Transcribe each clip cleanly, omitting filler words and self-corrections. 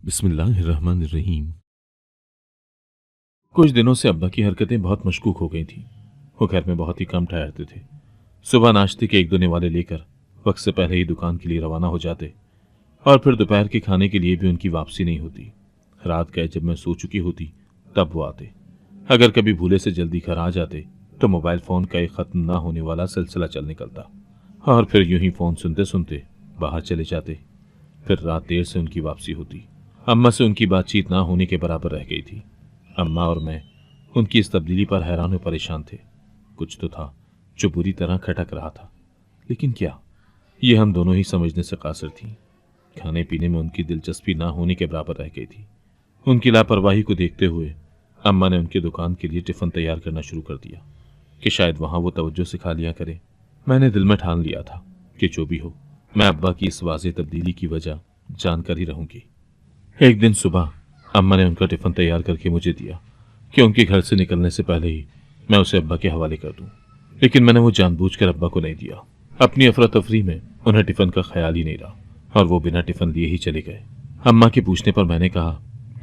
बिस्मिल्लाहिर्रहमानिर्रहीम। कुछ दिनों से अब्बा की हरकतें बहुत मशकूक हो गई थीं। वो घर में बहुत ही कम ठहरते थे। सुबह नाश्ते के एक दो निवाले लेकर वक्त से पहले ही दुकान के लिए रवाना हो जाते और फिर दोपहर के खाने के लिए भी उनकी वापसी नहीं होती। रात गए जब मैं सो चुकी होती तब वो आते। अगर कभी भूले से जल्दी घर आ जाते तो मोबाइल फ़ोन का एक ख़त्म ना होने वाला सिलसिला चल निकलता और फिर यूं ही फ़ोन सुनते सुनते बाहर चले जाते। फिर रात देर से उनकी वापसी होती। अम्मा से उनकी बातचीत ना होने के बराबर रह गई थी। अम्मा और मैं उनकी इस तब्दीली पर हैरान और परेशान थे। कुछ तो था जो बुरी तरह खटक रहा था, लेकिन क्या, ये हम दोनों ही समझने से कासिर थीं। खाने पीने में उनकी दिलचस्पी ना होने के बराबर रह गई थी। उनकी लापरवाही को देखते हुए अम्मा ने उनकी दुकान के लिए टिफ़िन तैयार करना शुरू कर दिया कि शायद वहां वो तवज्जो से खा लिया करे। मैंने दिल में ठान लिया था कि जो भी हो, मैं अब्बा की इस वाज़ेह तब्दीली की वजह जानकर ही रहूंगी। एक दिन सुबह अम्मा ने उनका टिफ़िन तैयार करके मुझे दिया कि उनके घर से निकलने से पहले ही मैं उसे अब्बा के हवाले कर दूं। लेकिन मैंने वो जानबूझकर अब्बा को नहीं दिया। अपनी अफरा तफरी में उन्हें टिफ़िन का ख्याल ही नहीं रहा और वो बिना टिफ़िन लिए ही चले गए। अम्मा के पूछने पर मैंने कहा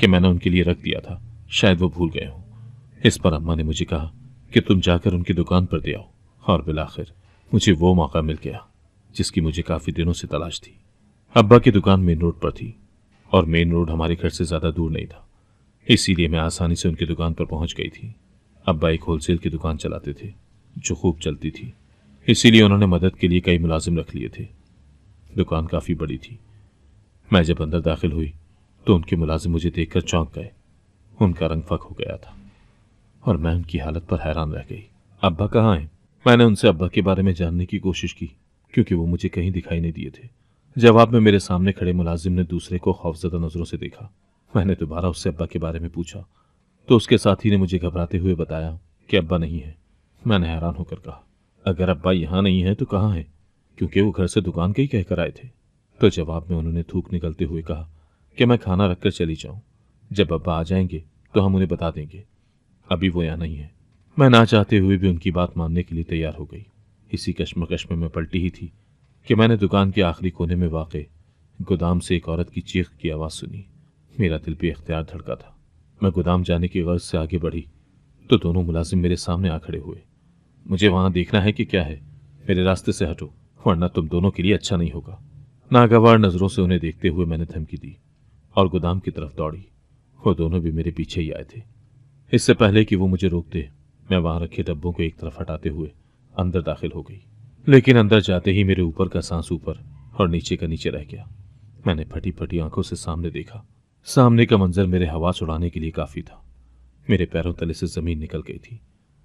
कि मैंने उनके लिए रख दिया था, शायद वो भूल गए हों। इस पर अम्मा ने मुझे कहा कि तुम जाकर उनकी दुकान पर दे आओ, और बिलाखिर मुझे वो मौका मिल गया जिसकी मुझे काफ़ी दिनों से तलाश थी। अब्बा की दुकान मेन रोड पर थी और मेन रोड हमारे घर से ज़्यादा दूर नहीं था, इसीलिए मैं आसानी से उनकी दुकान पर पहुंच गई थी। अब्बा एक होलसेल की दुकान चलाते थे जो खूब चलती थी, इसीलिए उन्होंने मदद के लिए कई मुलाजिम रख लिए थे। दुकान काफ़ी बड़ी थी। मैं जब अंदर दाखिल हुई तो उनके मुलाजिम मुझे देखकर चौंक गए। उनका रंग फक हो गया था और मैं उनकी हालत पर हैरान रह गई। अब्बा कहाँ हैं? मैंने उनसे अब्बा के बारे में जानने की कोशिश की, क्योंकि वो मुझे कहीं दिखाई नहीं दिए थे। जवाब में मेरे सामने खड़े मुलाजिम ने दूसरे को खौफजदा नजरों से देखा। मैंने दोबारा उससे अब्बा के बारे में पूछा तो उसके साथी ने मुझे घबराते हुए बताया कि अब्बा नहीं है। मैंने हैरान होकर कहा, अगर अब्बा यहाँ नहीं है तो कहाँ है? क्योंकि वो घर से दुकान के ही कहकर आए थे। तो जवाब में उन्होंने थूक निकलते हुए कहा कि मैं खाना रखकर चली जाऊं, जब अब्बा आ जाएंगे तो हम उन्हें बता देंगे। अभी वो यहाँ नहीं है। मैं ना चाहते हुए भी उनकी बात मानने के लिए तैयार हो गई। इसी कश्मकश में मैं पलटी ही थी कि मैंने दुकान के आखिरी कोने में वाक़े गोदाम से एक औरत की चीख की आवाज़ सुनी। मेरा दिल बेख्तियार धड़का था। मैं गोदाम जाने की गर्ज से आगे बढ़ी तो दोनों मुलाजिम मेरे सामने आ खड़े हुए। मुझे वहां देखना है कि क्या है? मेरे रास्ते से हटो, वरना तुम दोनों के लिए अच्छा नहीं होगा। नागवार नजरों से उन्हें देखते हुए मैंने धमकी दी और गोदाम की तरफ दौड़ी। वो दोनों भी मेरे पीछे ही आए थे। इससे पहले कि वो मुझे रोकते, मैं वहां रखे डब्बों को एक तरफ हटाते हुए अंदर दाखिल हो गई। लेकिन अंदर जाते ही मेरे ऊपर का सांस ऊपर और नीचे का नीचे रह गया। मैंने फटी फटी आंखों से सामने देखा। सामने का मंजर मेरे हवास उड़ाने के लिए काफी था। मेरे पैरों तले से जमीन निकल गई थी।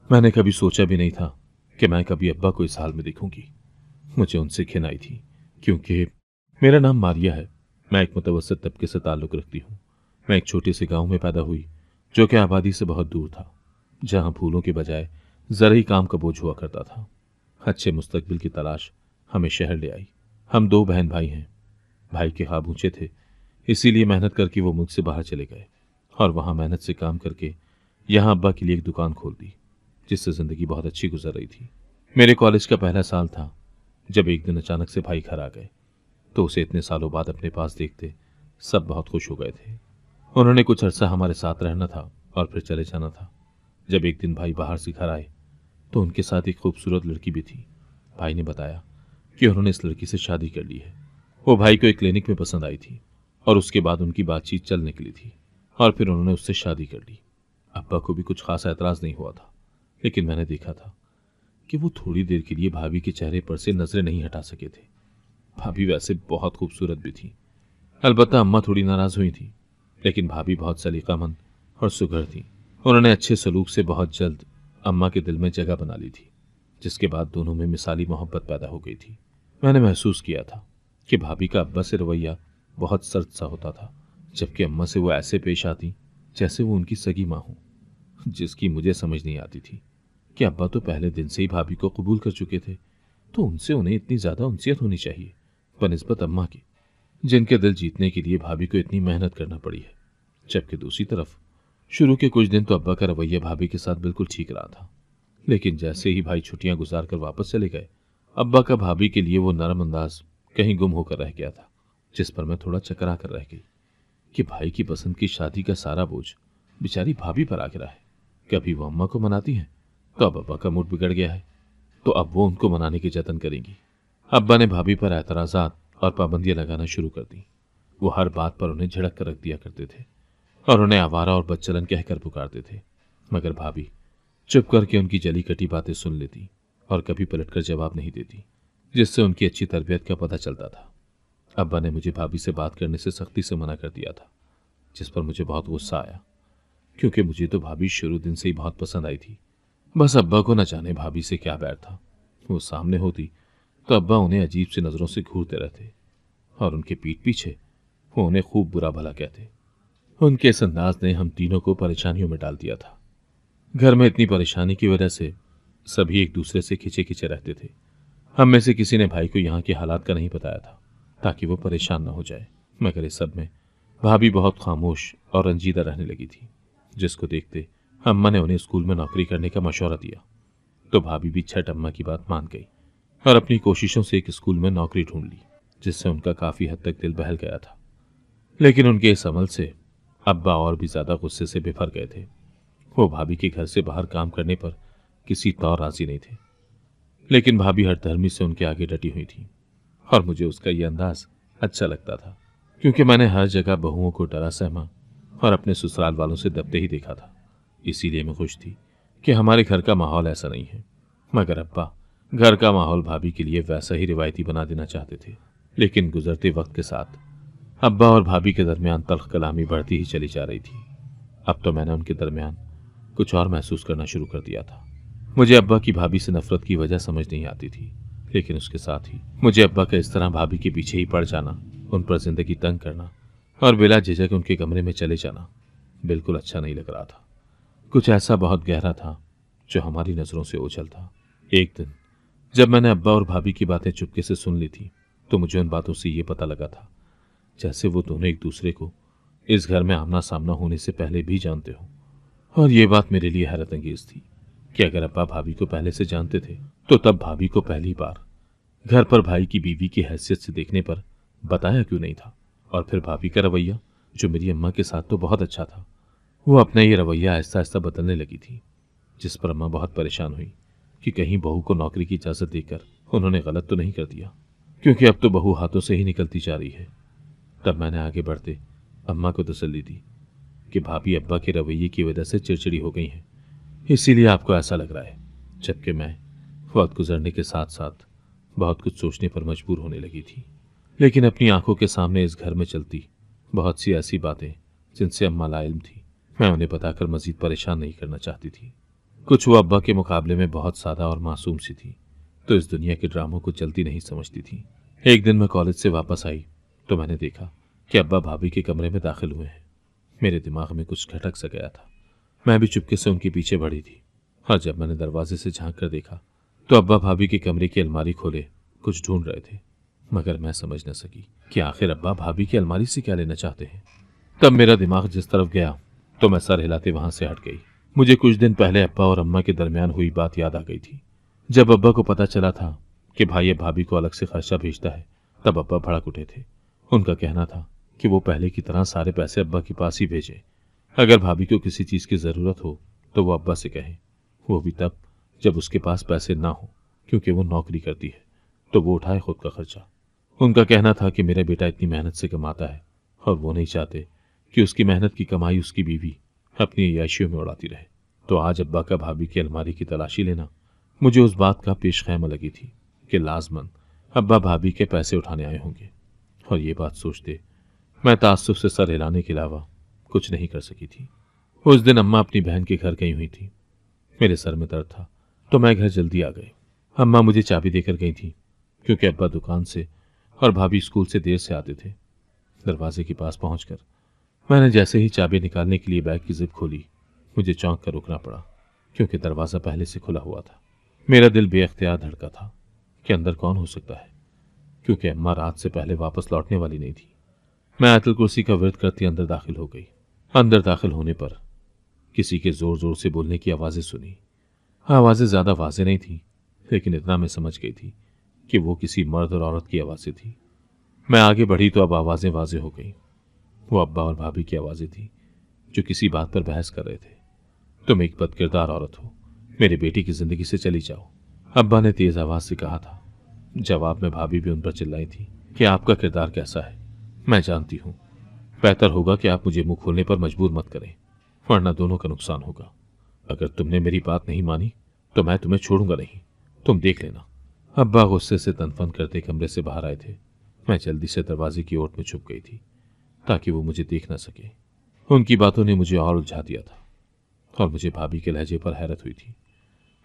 मैंने कभी सोचा भी नहीं था कि मैं कभी अब्बा को इस हाल में देखूंगी। मुझे उनसे घिन आई थी, क्योंकि मेरा नाम मारिया है। मैं एक मुतवस्सित तबके से ताल्लुक़ रखती हूँ। मैं एक छोटे से गांव में पैदा हुई जो कि आबादी से बहुत दूर था, जहां फूलों के बजाय ज़रूरी काम का बोझ हुआ करता था। अच्छे मुस्तकबिल की तलाश हमें शहर ले आई। हम दो बहन भाई हैं। भाई के ख्वाब ऊंचे थे, इसीलिए मेहनत करके वो मुझसे बाहर चले गए और वहां मेहनत से काम करके यहाँ अब्बा के लिए एक दुकान खोल दी, जिससे ज़िंदगी बहुत अच्छी गुजर रही थी। मेरे कॉलेज का पहला साल था जब एक दिन अचानक से भाई घर आ गए। तो उसे इतने सालों बाद अपने पास देखते सब बहुत खुश हो गए थे। उन्होंने कुछ अरसा हमारे साथ रहना था और फिर चले जाना था। जब एक दिन भाई बाहर से घर आए तो उनके साथ एक खूबसूरत लड़की भी थी। भाई ने बताया कि उन्होंने इस लड़की से शादी कर ली है। वो भाई को एक क्लिनिक में पसंद आई थी और उसके बाद उनकी बातचीत चल निकली थी और फिर उन्होंने उससे शादी कर ली। अब्बा को भी कुछ खासा एतराज़ नहीं हुआ था, लेकिन मैंने देखा था कि वो थोड़ी देर के लिए भाभी के चेहरे पर से नजरें नहीं हटा सके थे। भाभी वैसे बहुत खूबसूरत भी थी। अलबत्ता अम्मा थोड़ी नाराज हुई थी, लेकिन भाभी बहुत सलीकामंद और सुघड़ थी। उन्होंने अच्छे सलूक से बहुत जल्द अम्मा के दिल में जगह बना ली थी, जिसके बाद दोनों में मिसाली मोहब्बत पैदा हो गई थी। मैंने महसूस किया था कि भाभी का अब्बा से रवैया बहुत सर्द सा होता था, जबकि अम्मा से वो ऐसे पेश आती जैसे वो उनकी सगी माँ हो, जिसकी मुझे समझ नहीं आती थी कि अब्बा तो पहले दिन से ही भाभी को कबूल कर चुके थे, तो उनसे उन्हें इतनी ज्यादा उनसियत होनी चाहिए बनिस्बत अम्मा की, जिनके दिल जीतने के लिए भाभी को इतनी मेहनत करना पड़ी है। जबकि दूसरी तरफ शुरू के कुछ दिन तो अब्बा का रवैया भाभी के साथ बिल्कुल ठीक रहा था, लेकिन जैसे ही भाई छुट्टियां गुजार कर वापस चले गए, अब्बा का भाभी के लिए वो नरम अंदाज कहीं गुम होकर रह गया था, जिस पर मैं थोड़ा चकरा कर रह गई। कि भाई की पसंद की शादी का सारा बोझ बेचारी भाभी पर आ गिरा है। कभी वो अम्मा को मनाती हैं तो अब अब्बा का मूड बिगड़ गया है, तो अब वो उनको मनाने की जतन करेंगी। अब्बा ने भाभी पर एतराज़ात और पाबंदियां लगाना शुरू कर दी। वो हर बात पर उन्हें झिड़क कर रख दिया करते थे और उन्हें आवारा और बदचलन कहकर पुकारते थे, मगर भाभी चुप करके उनकी जली कटी बातें सुन लेती और कभी पलटकर जवाब नहीं देती, जिससे उनकी अच्छी तरबियत का पता चलता था। अब्बा ने मुझे भाभी से बात करने से सख्ती से मना कर दिया था, जिस पर मुझे बहुत गुस्सा आया, क्योंकि मुझे तो भाभी शुरू दिन से ही बहुत पसंद आई थी। बस अब्बा को न जाने भाभी से क्या बैर था। वो सामने होती तो अब्बा उन्हें अजीब सी नजरों से घूरते रहते और उनके पीठ पीछे वो उन्हें खूब बुरा भला कहते। उनके इस अंदाज ने हम तीनों को परेशानियों में डाल दिया था। घर में इतनी परेशानी की वजह से सभी एक दूसरे से खिंचे खिंचे रहते थे। हम में से किसी ने भाई को यहाँ के हालात का नहीं बताया था ताकि वो परेशान न हो जाए, मगर इस सब में भाभी बहुत खामोश और रंजीदा रहने लगी थी, जिसको देखते अम्मा ने उन्हें स्कूल में नौकरी करने का मशवरा दिया। तो भाभी भी छठ अम्मा की बात मान गई और अपनी कोशिशों से एक स्कूल में नौकरी ढूंढ ली, जिससे उनका काफी हद तक दिल बहल गया था। लेकिन उनके इस अमल से अब्बा और भी ज्यादा गुस्से से बिफर गए थे। वो भाभी के घर से बाहर काम करने पर किसी तौर राजी नहीं थे, लेकिन भाभी हठधर्मी से उनके आगे डटी हुई थी और मुझे उसका यह अंदाज अच्छा लगता था, क्योंकि मैंने हर जगह बहुओं को डरा सहमा और अपने ससुराल वालों से दबते ही देखा था। इसीलिए मैं खुश थी कि हमारे घर का माहौल ऐसा नहीं है, मगर अब्बा घर का माहौल भाभी के लिए वैसा ही रिवायती बना देना चाहते थे। लेकिन गुजरते वक्त के साथ अब्बा और भाभी के दरमियान तल्ख कलामी बढ़ती ही चली जा रही थी। अब तो मैंने उनके दरमियान कुछ और महसूस करना शुरू कर दिया था। मुझे अब्बा की भाभी से नफरत की वजह समझ नहीं आती थी, लेकिन उसके साथ ही मुझे अब्बा का इस तरह भाभी के पीछे ही पड़ जाना, उन पर जिंदगी तंग करना और बिला झिझक उनके कमरे में चले जाना बिल्कुल अच्छा नहीं लग रहा था। कुछ ऐसा बहुत गहरा था जो हमारी नजरों से ओझल था। एक दिन जब मैंने अब्बा और भाभी की बातें चुपके से सुन ली थी, तो मुझे उन बातों से ये पता लगा था जैसे वो दोनों एक दूसरे को इस घर में आमना सामना होने से पहले भी जानते हो। और ये बात मेरे लिए हैरत अंगेज थी कि अगर अब्बा भाभी को पहले से जानते थे तो तब भाभी को पहली बार घर पर भाई की बीवी की हैसियत से देखने पर बताया क्यों नहीं था। और फिर भाभी का रवैया, जो मेरी अम्मा के साथ तो बहुत अच्छा था, वो अपना ये रवैया आहिस्ता आहिस्ता बदलने लगी थी, जिस पर अम्मा बहुत परेशान हुई कि कहीं बहू को नौकरी की इजाजत देकर उन्होंने गलत तो नहीं कर दिया, क्योंकि अब तो बहू हाथों से ही निकलती जा रही है। तब मैंने आगे बढ़ते अम्मा को तसल्ली दी कि भाभी अब्बा के रवैये की वजह से चिड़चिड़ी हो गई हैं, इसीलिए आपको ऐसा लग रहा है। जबकि मैं वक्त गुजरने के साथ साथ बहुत कुछ सोचने पर मजबूर होने लगी थी। लेकिन अपनी आंखों के सामने इस घर में चलती बहुत सी ऐसी बातें जिनसे अम्मा लाइल्म थी, मैं उन्हें बताकर मजीद परेशान नहीं करना चाहती थी। कुछ वो अब्बा के मुकाबले में बहुत सादा और मासूम सी थी, तो इस दुनिया के ड्रामों को जल्दी नहीं समझती थी। एक दिन मैं कॉलेज से वापस आई तो मैंने देखा कि अब्बा भाभी के कमरे में दाखिल हुए हैं। मेरे दिमाग में कुछ खटक सा गया था। मैं भी चुपके से उनके पीछे बढ़ी थी और जब मैंने दरवाजे से झांक कर देखा तो अब्बा भाभी के कमरे की अलमारी खोले कुछ ढूंढ रहे थे, मगर मैं समझ न सकी कि आखिर अब्बा भाभी की अलमारी से क्या लेना चाहते हैं। तब मेरा दिमाग जिस तरफ गया तो मैं सर हिलाते वहां से हट गई। मुझे कुछ दिन पहले अब्बा और अम्मा के दरमियान हुई बात याद आ गई थी। जब अब्बा को पता चला था कि भाई अब भाभी को अलग से खर्चा भेजता है, तब अब्बा भड़क उठे थे। उनका कहना था कि वो पहले की तरह सारे पैसे अब्बा के पास ही भेजे। अगर भाभी को किसी चीज की जरूरत हो तो वो अब्बा से कहे, वो भी तब जब उसके पास पैसे ना हो, क्योंकि वो नौकरी करती है तो वो उठाए खुद का खर्चा। उनका कहना था कि मेरा बेटा इतनी मेहनत से कमाता है और वो नहीं चाहते कि उसकी मेहनत की कमाई उसकी बीवी अपनी अय्याशियों में उड़ाती रहे। तो आज अब्बा का भाभी की अलमारी की तलाशी लेना मुझे उस बात का पेश खैमा लगी थी कि लाजमन अब्बा भाभी के पैसे उठाने आए होंगे। और ये बात सोचते मैं ताज्जुब से सर हिलाने के अलावा कुछ नहीं कर सकी थी। उस दिन अम्मा अपनी बहन के घर गई हुई थी। मेरे सर में दर्द था तो मैं घर जल्दी आ गई। अम्मा मुझे चाबी देकर गई थी, क्योंकि अब्बा दुकान से और भाभी स्कूल से देर से आते थे। दरवाजे के पास पहुंचकर मैंने जैसे ही चाबी निकालने के लिए बैग की जिप खोली, मुझे चौंक कर रुकना पड़ा, क्योंकि दरवाज़ा पहले से खुला हुआ था। मेरा दिल बेअख्तियार धड़का था कि अंदर कौन हो सकता है, क्योंकि अम्मा रात से पहले वापस लौटने वाली नहीं थी। मैं आयतुल कुर्सी का विर्द करती अंदर दाखिल हो गई। अंदर दाखिल होने पर किसी के जोर जोर से बोलने की आवाज़ें सुनी। आवाज़ें ज़्यादा वाज़ेह नहीं थी, लेकिन इतना मैं समझ गई थी कि वो किसी मर्द और औरत की आवाज़ें थी। मैं आगे बढ़ी तो अब आवाज़ें वाज़ेह हो गई। वो अब्बा और भाभी की आवाज़ें थी जो किसी बात पर बहस कर रहे थे। तुम एक बदकिरदार औरत हो, मेरी बेटी की जिंदगी से चली जाओ, अब्बा ने तेज आवाज से कहा था। जवाब में भाभी भी उन पर चिल्लाई थी कि आपका किरदार कैसा है मैं जानती हूं। बेहतर होगा कि आप मुझे मुंह खोलने पर मजबूर मत करें, वरना दोनों का नुकसान होगा। अगर तुमने मेरी बात नहीं मानी तो मैं तुम्हें छोड़ूंगा नहीं, तुम देख लेना। अब्बा गुस्से से तनफन करते कमरे से बाहर आए थे। मैं जल्दी से दरवाजे की ओर में छुप गई थी ताकि वो मुझे देख न सके। उनकी बातों ने मुझे और उलझा दिया था और मुझे भाभी के लहजे पर हैरत हुई थी।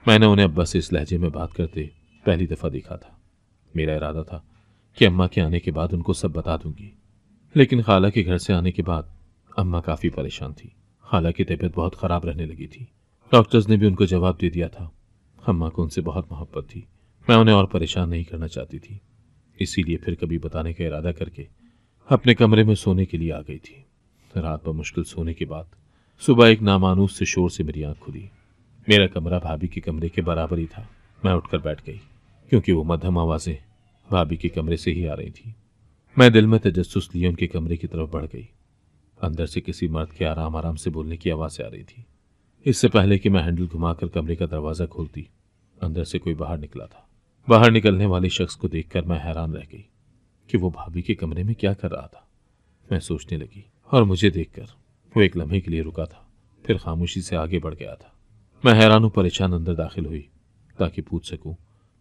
मैंने उन्हें अब्बा से इस लहजे में बात करते पहली दफा देखा था। मेरा इरादा था कि अम्मा के आने के बाद उनको सब बता दूंगी, लेकिन खाला के घर से आने के बाद अम्मा काफी परेशान थी। खाला की तबीयत बहुत खराब रहने लगी थी। डॉक्टर्स ने भी उनको जवाब दे दिया था। अम्मा को उनसे बहुत मोहब्बत थी। मैं उन्हें और परेशान नहीं करना चाहती थी, इसीलिए फिर कभी बताने का इरादा करके अपने कमरे में सोने के लिए आ गई थी। रात पर मुश्किल सोने के बाद सुबह एक नामानूस से शोर से मेरी आंख खुली। मेरा कमरा भाभी के कमरे के बराबर ही था। मैं उठकर बैठ गई क्योंकि वो मध्यम आवाजें भाभी के कमरे से ही आ रही थी। मैं दिल में तजस्सुस लिए उनके कमरे की तरफ बढ़ गई। अंदर से किसी मर्द के आराम आराम से बोलने की आवाज़ आ रही थी। इससे पहले कि मैं हैंडल घुमाकर कमरे का दरवाज़ा खोलती, अंदर से कोई बाहर निकला था। बाहर निकलने वाले शख्स को देखकर मैं हैरान रह गई कि वो भाभी के कमरे में क्या कर रहा था। मैं सोचने लगी और मुझे देखकर वो एक लम्हे के लिए रुका था, फिर खामोशी से आगे बढ़ गया था। मैं हैरान परेशान अंदर दाखिल हुई ताकि पूछ सकूं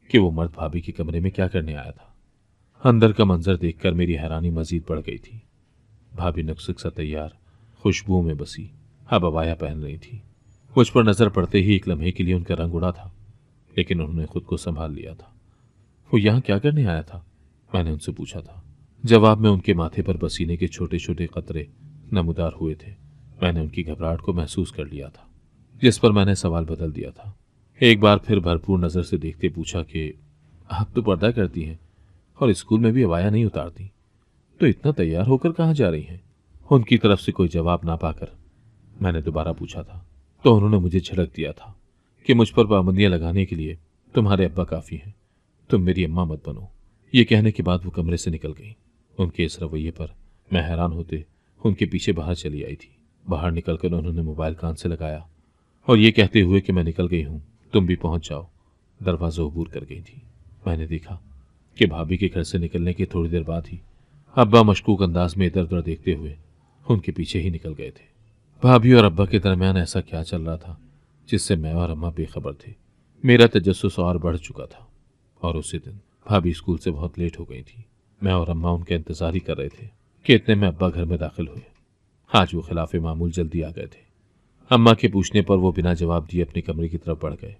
कि वो मर्द भाभी के कमरे में क्या करने आया था। अंदर का मंजर देखकर मेरी हैरानी मजीद बढ़ गई थी। भाभी नक्सक सा तैयार, खुशबुओं में बसी, अब अबाया पहन रही थी। मुझ पर नजर पड़ते ही एक लम्हे के लिए उनका रंग उड़ा था, लेकिन उन्होंने खुद को संभाल लिया था। वो यहाँ क्या करने आया था, मैंने उनसे पूछा था। जवाब में उनके माथे पर पसीने के छोटे छोटे कतरे नमूदार हुए थे। मैंने उनकी घबराहट को महसूस कर लिया था, जिस पर मैंने सवाल बदल दिया था। एक बार फिर भरपूर नजर से देखते पूछा कि आप तो पर्दा करती हैं और स्कूल में भी अबाया नहीं उतारती, तो इतना तैयार होकर कहाँ जा रही हैं? उनकी तरफ से कोई जवाब ना पाकर मैंने दोबारा पूछा था, तो उन्होंने मुझे झिड़क दिया था कि मुझ पर पाबंदियां लगाने के लिए तुम्हारे अब्बा काफी हैं, तुम मेरी अम्मा मत बनो। ये कहने के बाद वो कमरे से निकल गई। उनके इस रवैये पर मैं हैरान होते उनके पीछे बाहर चली आई थी। बाहर निकलकर उन्होंने मोबाइल कान से लगाया और ये कहते हुए कि मैं निकल गई हूं, तुम भी पहुंच जाओ, दरवाजा अबूर कर गई थी। मैंने देखा कि भाभी के घर से निकलने के थोड़ी देर बाद ही अब्बा मशकूक अंदाज में इधर उधर देखते हुए उनके पीछे ही निकल गए थे। भाभी और अब्बा के दरमियान ऐसा क्या चल रहा था जिससे मैं और अम्मा बेखबर थे। मेरा तजस्सुस और बढ़ चुका था और उसी दिन भाभी स्कूल से बहुत लेट हो गई थी। मैं और अम्मा उनका इंतजार ही कर रहे थे कि इतने में अब्बा घर में दाखिल हुए। आज वो खिलाफे मामूल जल्दी आ गए थे। अम्मा के पूछने पर वो बिना जवाब दिए अपने कमरे की तरफ बढ़ गए।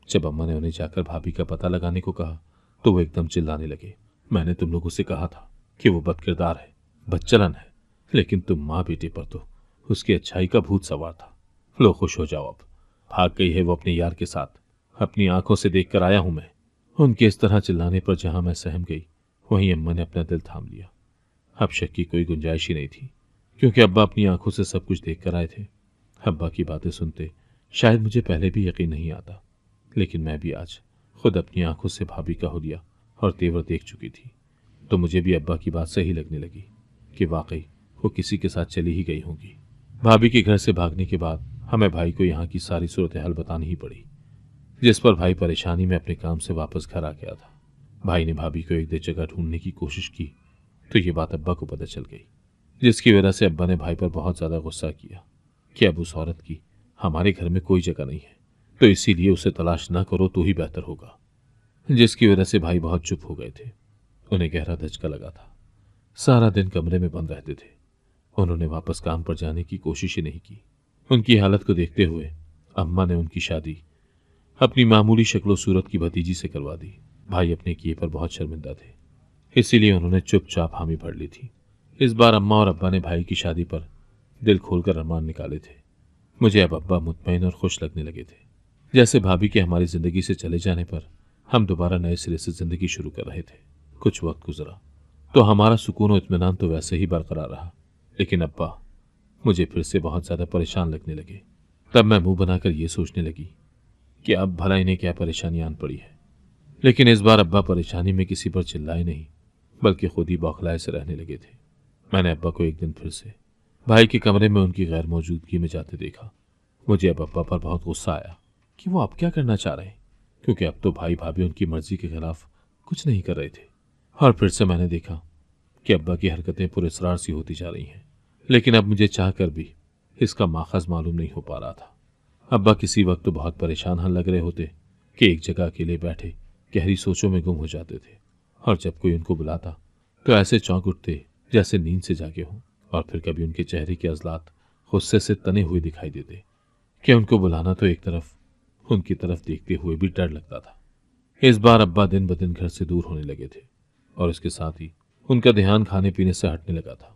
जब अम्मा ने उन्हें जाकर भाभी का पता लगाने को कहा तो वो एकदम चिल्लाने लगे। मैंने तुम लोगों से कहा था कि वो बदकिरदार है, बदचलन है, लेकिन तुम माँ बेटे पर तो उसकी अच्छाई का भूत सवार था। लो खुश हो जाओ, अब भाग गई है वो अपने यार के साथ, अपनी आंखों से देख कर आया हूं मैं। उनके इस तरह चिल्लाने पर जहां मैं सहम गई, वहीं अम्मा ने अपना दिल थाम लिया। अब शक की कोई गुंजाइश ही नहीं थी, क्योंकि अब्बा अपनी आंखों से सब कुछ देख कर आए थे। अब्बा की बातें सुनते शायद मुझे पहले भी यकीन नहीं आता, लेकिन मैं भी आज खुद अपनी आंखों से भाभी का हुलिया और तेवर देख चुकी थी, तो मुझे भी अब्बा की बात सही लगने लगी कि वाकई वो किसी के साथ चली ही गई होंगी। भाभी के घर से भागने के बाद हमें भाई को यहाँ की सारी सूरत हाल बतानी ही पड़ी, जिस पर भाई परेशानी में अपने काम से वापस घर आ गया था। भाई ने भाभी को एक दे जगह ढूंढने की कोशिश की तो ये बात अब्बा को पता चल गई, जिसकी वजह से अब्बा ने भाई पर बहुत ज्यादा गुस्सा किया कि अब उस औरत की हमारे घर में कोई जगह नहीं है, तो इसीलिए उसे तलाश ना करो तो ही बेहतर होगा। जिसकी वजह से भाई बहुत चुप हो गए थे। उन्हें गहरा धचका लगा था। सारा दिन कमरे में बंद रहते थे। उन्होंने वापस काम पर जाने की कोशिश ही नहीं की। उनकी हालत को देखते हुए अम्मा ने उनकी शादी अपनी मामूली शक्लो सूरत की भतीजी से करवा दी। भाई अपने किए पर बहुत शर्मिंदा थे, इसीलिए उन्होंने चुपचाप हामी भर ली थी। इस बार अम्मा और अब्बा ने भाई की शादी पर दिल खोलकर अरमान निकाले थे। मुझे अब अब्बा मुतमईन और खुश लगने लगे थे, जैसे भाभी के हमारी जिंदगी से चले जाने पर हम दोबारा नए सिरे से जिंदगी शुरू कर रहे थे। कुछ वक्त गुजरा तो हमारा सुकून और इत्मीनान तो वैसे ही बरकरार रहा, लेकिन अब्बा मुझे फिर से बहुत ज्यादा परेशान लगने लगे। तब मैं मुंह बनाकर ये सोचने लगी कि अब भला इन्हें क्या परेशानी आन पड़ी है। लेकिन इस बार अब्बा परेशानी में किसी पर चिल्लाए नहीं, बल्कि खुद ही बौखलाए से रहने लगे थे। मैंने अब्बा को एक दिन फिर से भाई के कमरे में उनकी गैर मौजूदगी में जाते देखा। मुझे अब अब्बा पर बहुत गुस्सा आया कि वो अब क्या करना चाह रहे हैं, क्योंकि अब तो भाई भाभी उनकी मर्जी के खिलाफ कुछ नहीं कर रहे थे। और फिर से मैंने देखा कि अब्बा की हरकतें पुरस्कार सी होती जा रही हैं, लेकिन अब मुझे चाह कर भी इसका माखज मालूम नहीं हो पा रहा था। अब्बा किसी वक्त तो बहुत परेशान हल लग रहे होते कि एक जगह अकेले बैठे गहरी सोचों में गुम हो जाते थे, और जब कोई उनको बुलाता तो ऐसे चौंक उठते जैसे नींद से जागे हों। और फिर कभी उनके चेहरे के अजलात गुस्से से तने हुए दिखाई देते कि उनको बुलाना तो एक तरफ उनकी तरफ देखते हुए भी डर लगता था। इस बार अब्बा दिन ब दिन घर से दूर होने लगे थे, और इसके साथ ही उनका ध्यान खाने पीने से हटने लगा था,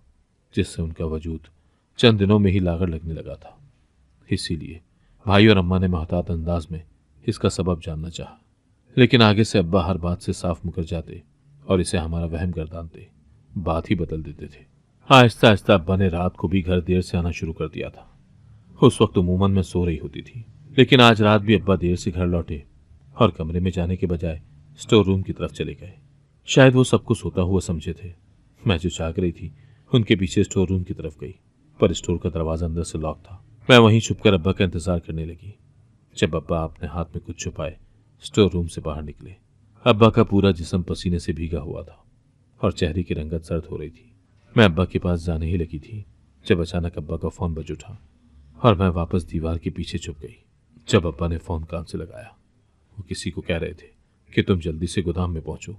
जिससे उनका वजूद चंद दिनों में ही लागड़ लगने लगा था। इसीलिए भाई और अम्मा ने मोहतात अंदाज में इसका सबब जानना चाहा, लेकिन आगे से अब्बा हर बात से साफ मुकर जाते और इसे हमारा वहम गर्दानते, बात ही बदल देते थे। आहिस्ता आहिस्ता अब्बा ने रात को भी घर देर से आना शुरू कर दिया था। उस वक्त उमूमन मैं सो रही होती थी, लेकिन आज रात भी अब्बा देर से घर लौटे और कमरे में जाने के बजाय स्टोर रूम की तरफ चले गए। शायद वो सबको सोता हुआ समझे थे। मैं जो जाग रही थी उनके पीछे स्टोर रूम की तरफ गई, पर स्टोर का दरवाजा अंदर से लॉक था। मैं वहीं छुपकर अब्बा का इंतजार करने लगी। जब अब्बा अपने हाथ में कुछ छुपाए स्टोर रूम से बाहर निकले, अब्बा का पूरा जिस्म पसीने से भीगा हुआ था और चेहरे की रंगत सर्द हो रही थी। मैं अब्बा के पास जाने ही लगी थी जब अचानक अब्बा का फोन बज उठा और मैं वापस दीवार के पीछे छुप गई। जब अब्बा ने फोन कान से लगाया, वो किसी को कह रहे थे कि तुम जल्दी से गोदाम में पहुंचो,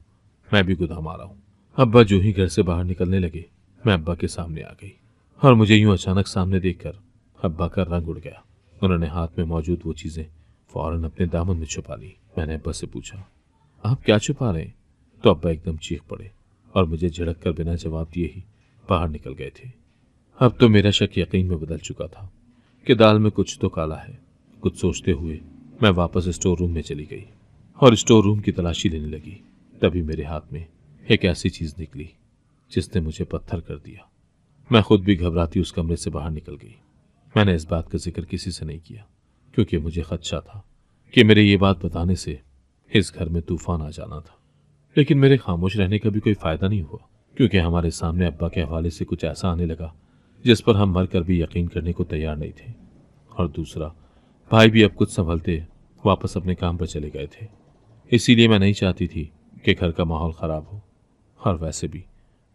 मैं भी गोदाम आ रहा हूं। अब्बा जो ही घर से बाहर निकलने लगे, मैं अब्बा के सामने आ गई और मुझे यूं अचानक सामने देखकर अब्बा का रंग उड़ गया। उन्होंने हाथ में मौजूद वो चीजें फौरन अपने दामन में छुपा ली। मैंने अब्बा से पूछा, आप क्या छुपा रहे हैं? तो अब्बा एकदम चीख पड़े और मुझे झिड़क कर बिना जवाब दिए ही बाहर निकल गए थे। अब तो मेरा शक यकीन में बदल चुका था कि दाल में कुछ तो काला है। कुछ सोचते हुए मैं वापस स्टोर रूम में चली गई और स्टोर रूम की तलाशी लेने लगी। तभी मेरे हाथ में एक ऐसी चीज निकली जिसने मुझे पत्थर कर दिया। मैं खुद भी घबराती उस कमरे से बाहर निकल गई। मैंने इस बात का जिक्र किसी से नहीं किया, क्योंकि मुझे खदशा था कि मेरे ये बात बताने से इस घर में तूफान आ जाना था। लेकिन मेरे खामोश रहने का भी कोई फायदा नहीं हुआ, क्योंकि हमारे सामने अब्बा के हवाले से कुछ ऐसा आने लगा जिस पर हम मर कर भी यकीन करने को तैयार नहीं थे। और दूसरा, भाई भी अब कुछ संभलते वापस अपने काम पर चले गए थे। इसीलिए मैं नहीं चाहती थी कि घर का माहौल खराब हो। और वैसे भी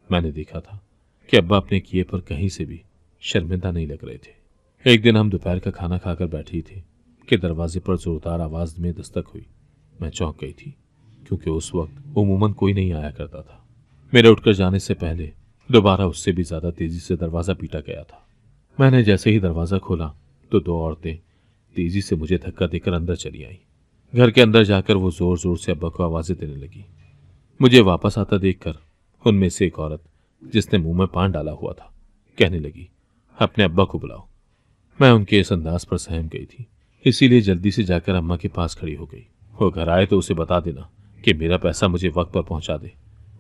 मैंने देखा था कि अब्बा अपने किए पर कहीं से भी शर्मिंदा नहीं लग रहे थे। एक दिन हम दोपहर का खाना खाकर बैठी थे कि दरवाजे पर जोरदार आवाज में दस्तक हुई। मैं चौंक गई थी, क्योंकि उस वक्त उमूमन कोई नहीं आया करता था। मेरे उठकर जाने से पहले दोबारा उससे भी ज्यादा तेजी से दरवाजा पीटा गया था। मैंने जैसे ही दरवाजा खोला तो दो औरतें तेजी से मुझे धक्का देकर अंदर चली आईं। घर के अंदर जाकर वो जोर जोर से अब्बा को आवाजें देने लगी। मुझे वापस आता देखकर उनमें से एक औरत, जिसने मुंह में पान डाला हुआ था, कहने लगी, अपने अब्बा को बुलाओ। मैं उनके इस अंदाज पर सहम गई थी, इसीलिए जल्दी से जाकर अम्मा के पास खड़ी हो गई। वो घर आए तो उसे बता देना कि मेरा पैसा मुझे वक्त पर पहुंचा दे,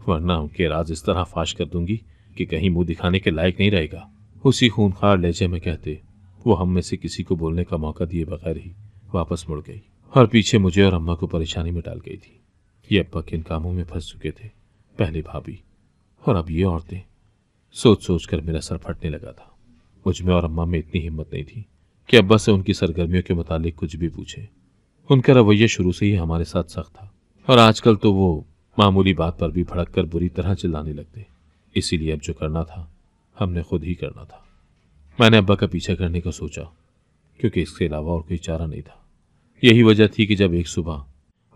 वरना उनके राज इस तरह फाश कर दूंगी कि कहीं मुंह दिखाने के लायक नहीं रहेगा। उसी खूंखार लहजे में कहते वो हम में से किसी को बोलने का मौका दिए बगैर ही वापस मुड़ गई और पीछे मुझे और अम्मा को परेशानी में डाल गई थी। ये अब्बा किन कामों में फंस चुके थे, पहले भाभी और अब ये औरतें। सोच सोच कर मेरा सर फटने लगा था। मुझ में और अम्मा में इतनी हिम्मत नहीं थी कि अब्बा से उनकी सरगर्मियों के मुतालिक कुछ भी पूछे। उनका रवैया शुरू से ही हमारे साथ सख्त था और आजकल तो वो मामूली बात पर भी भड़क कर बुरी तरह चिल्लाने लगते। इसीलिए अब जो करना था हमने खुद ही करना था। मैंने अब्बा का पीछा करने का सोचा, क्योंकि इसके अलावा और कोई चारा नहीं था। यही वजह थी कि जब एक सुबह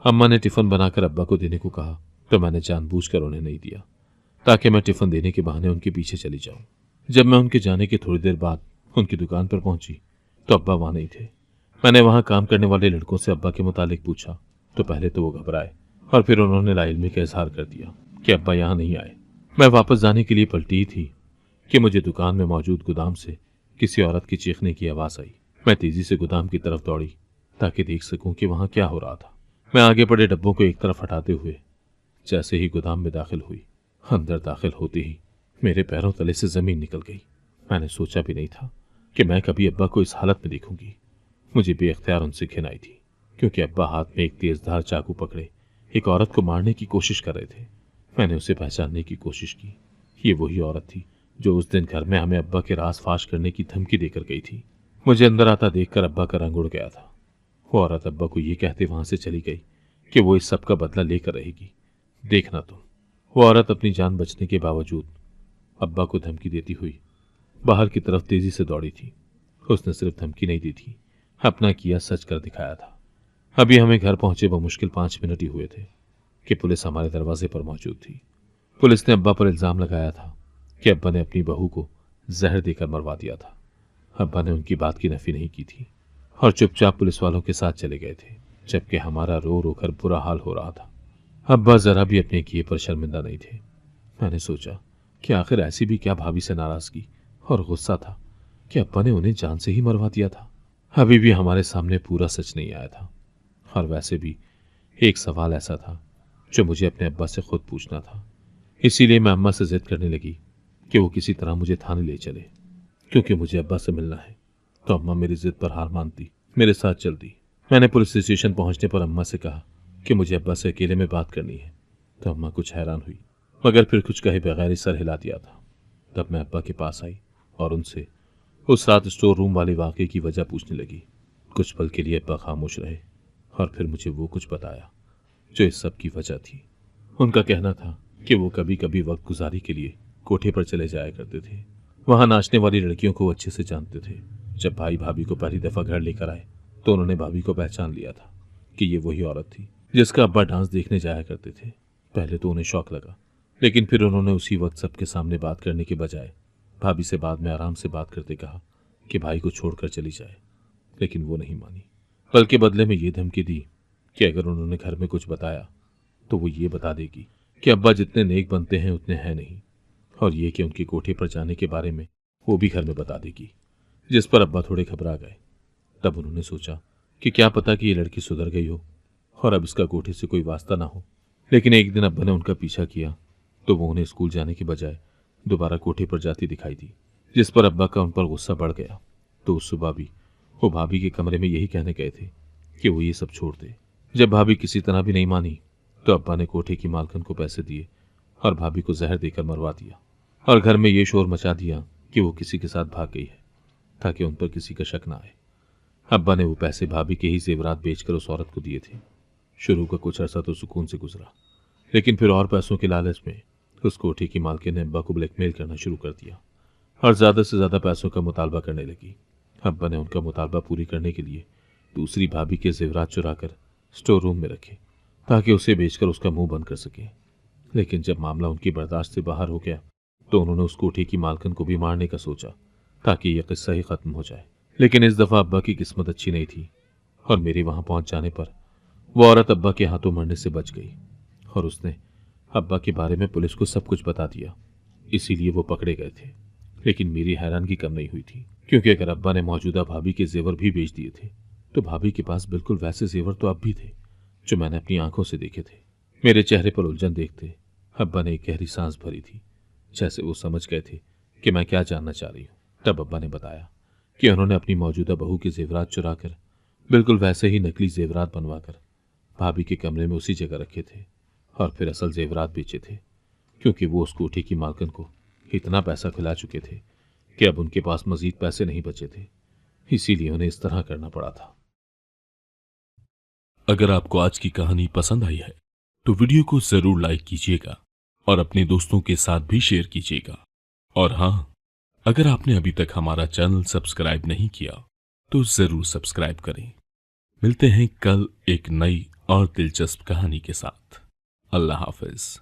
अम्मा ने टिफिन बनाकर अब्बा को देने को कहा तो मैंने जानबूझकर उन्हें नहीं दिया, ताकि मैं टिफिन देने के बहाने उनके पीछे चली जाऊं। जब मैं उनके जाने के थोड़ी देर बाद उनकी दुकान पर पहुंची तो अब्बा वहां नहीं थे। मैंने वहां काम करने वाले लड़कों से अब्बा के मुतालिक पूछा तो पहले तो वो घबराए और फिर उन्होंने लाइल्मी का इजहार कर दिया कि अब्बा यहां नहीं आए। मैं वापस जाने के लिए पलटी ही थी कि मुझे दुकान में मौजूद गोदाम से किसी औरत की चीखने की आवाज आई। मैं तेजी से गोदाम की तरफ दौड़ी ताकि देख सकूं कि वहां क्या हो रहा था। मैं आगे पड़े डब्बों को एक तरफ हटाते हुए जैसे ही गोदाम में दाखिल हुई, अंदर दाखिल होते ही मेरे पैरों तले से जमीन निकल गई। मैंने सोचा भी नहीं था कि मैं कभी अब्बा को इस हालत में देखूंगी। मुझे बेख्तियार उनसे घिन आई थी, क्योंकि अब्बा हाथ में एक तेजधार चाकू पकड़े एक औरत को मारने की कोशिश कर रहे थे। मैंने उसे पहचानने की कोशिश की। ये वही औरत थी जो उस दिन घर में हमें अब्बा के राज फाश करने की धमकी देकर गई थी। मुझे अंदर आता देखकर अब्बा का रंग उड़ गया था। वो औरत अब्बा को ये कहते वहां से चली गई कि वो इस सब का बदला लेकर रहेगी। देखना तुम। वो औरत अपनी जान बचने के बावजूद अब्बा को धमकी देती हुई बाहर की तरफ तेजी से दौड़ी थी। उसने सिर्फ धमकी नहीं दी थी, अपना किया सच कर दिखाया था। अभी हमें घर पहुंचे बमुश्किल 5 मिनट ही हुए थे कि पुलिस हमारे दरवाजे पर मौजूद थी। पुलिस ने अब्बा पर इल्जाम लगाया था कि अब्बा ने अपनी बहू को जहर देकर मरवा दिया था। अब्बा ने उनकी बात की नफी नहीं की थी और चुपचाप पुलिस वालों के साथ चले गए थे, जबकि हमारा रो रो कर बुरा हाल हो रहा था। अब्बा जरा भी अपने किए पर शर्मिंदा नहीं थे। मैंने सोचा कि आखिर ऐसी भी क्या भाभी से नाराजगी और गुस्सा था कि अब्बा ने उन्हें जान से ही मरवा दिया था। अभी भी हमारे सामने पूरा सच नहीं आया था, और वैसे भी एक सवाल ऐसा था जो मुझे अपने अब्बा से खुद पूछना था। इसीलिए मैं अम्मा से जिद करने लगी कि वो किसी तरह मुझे थाने ले चले, क्योंकि मुझे अब्बा से मिलना है। तो अम्मा मेरी जिद पर हार मानती, मेरे साथ चलती। मैंने पुलिस स्टेशन पहुंचने पर अम्मा से कहा कि मुझे अब्बा से अकेले में बात करनी है। तो अम्मा कुछ हैरान हुई, मगर फिर कुछ कहे बगैर ही सर हिला दिया था। तब मैं अब्बा के पास आई और उनसे उस रात स्टोर रूम वाले वाकये की वजह पूछने लगी। कुछ पल के लिए अब्बा खामोश रहे और फिर मुझे वो कुछ बताया जो इस सब की वजह थी। उनका कहना था कि वो कभी कभी वक्त गुजारी के लिए कोठे पर चले जाया करते थे। वहां नाचने वाली लड़कियों को अच्छे से जानते थे। जब भाई भाभी को पहली दफा घर लेकर आए तो उन्होंने भाभी को पहचान लिया था कि ये वही औरत थी जिसका अब्बा डांस देखने जाया करते थे। पहले तो उन्हें शौक लगा, लेकिन फिर उन्होंने उसी वक्त सबके सामने बात करने के बजाय भाभी से बाद में आराम से बात करते कहा कि भाई को छोड़कर चली जाए। लेकिन वो नहीं मानी, बल्कि बदले में ये धमकी दी कि अगर उन्होंने घर में कुछ बताया तो वो ये बता देगी कि अब्बा जितने नेक बनते हैं उतने हैं नहीं, और ये कि उनके कोठे पर जाने के बारे में वो भी घर में बता देगी। जिस पर अब्बा थोड़े घबरा गए। तब उन्होंने सोचा कि क्या पता कि ये लड़की सुधर गई हो और अब इसका कोठे से कोई वास्ता ना हो। लेकिन एक दिन अब्बा ने उनका पीछा किया तो वो उन्हें स्कूल जाने के बजाय दोबारा कोठे पर जाती दिखाई दी, जिस पर अब्बा का उन पर गुस्सा बढ़ गया। तो उस सुबह भी वो भाभी के कमरे में यही कहने गए थे कि वो ये सब छोड़ दे। जब भाभी किसी तरह भी नहीं मानी तो अब्बा ने कोठे की मालकिन को पैसे दिए और भाभी को जहर देकर मरवा दिया, और घर में ये शोर मचा दिया कि वो किसी के साथ भाग गई है ताकि उन पर किसी का शक ना आए। अब्बा ने वो पैसे भाभी के ही जेवरात बेचकर उस औरत को दिए थे। शुरू का कुछ अर्सा तो सुकून से गुजरा, लेकिन फिर और पैसों के लालच में उस कोठी की मालकिन ने अब्बा को ब्लैकमेल करना शुरू कर दिया और ज्यादा से ज्यादा पैसों का मुतालबा करने लगी। अब्बा ने उनका मुतालबा पूरी करने के लिए दूसरी भाभी के जेवरात चुराकर स्टोर रूम में रखे ताकि उसे बेचकर उसका मुंह बंद कर सके। लेकिन जब मामला उनकी बर्दाश्त से बाहर हो गया तो उन्होंने उस कोठी की मालकिन को भी मारने का सोचा ताकि यह किस्सा ही खत्म हो जाए। लेकिन इस दफा अब्बा की किस्मत अच्छी नहीं थी और मेरे वहां पहुंच जाने पर वो औरत अब्बा के हाथों मरने से बच गई और उसने अब्बा के बारे में पुलिस को सब कुछ बता दिया। इसीलिए वो पकड़े गए थे। लेकिन मेरी हैरानगी कम नहीं हुई थी, क्योंकि अगर अब्बा ने मौजूदा भाभी के जेवर भी बेच दिए थे तो भाभी के पास बिल्कुल वैसे जेवर तो अब भी थे जो मैंने अपनी आंखों से देखे थे। मेरे चेहरे पर उलझन देखते अब्बा ने एक गहरी सांस भरी थी, जैसे वो समझ गए थे कि मैं क्या जानना चाह रही हूँ। तब अब्बा ने बताया कि उन्होंने अपनी मौजूदा बहू के जेवरात चुराकर बिल्कुल वैसे ही नकली जेवरात बनवाकर भाभी के कमरे में उसी जगह रखे थे और फिर असल जेवरात बेचे थे, क्योंकि वो उस कोठी की मालकिन को इतना पैसा खिला चुके थे कि अब उनके पास मजीद पैसे नहीं बचे थे। इसीलिए उन्हें इस तरह करना पड़ा था। अगर आपको आज की कहानी पसंद आई है तो वीडियो को जरूर लाइक कीजिएगा और अपने दोस्तों के साथ भी शेयर कीजिएगा। और हाँ, अगर आपने अभी तक हमारा चैनल सब्सक्राइब नहीं किया तो जरूर सब्सक्राइब करें। मिलते हैं कल एक नई और दिलचस्प कहानी के साथ। अल्लाह हाफिज।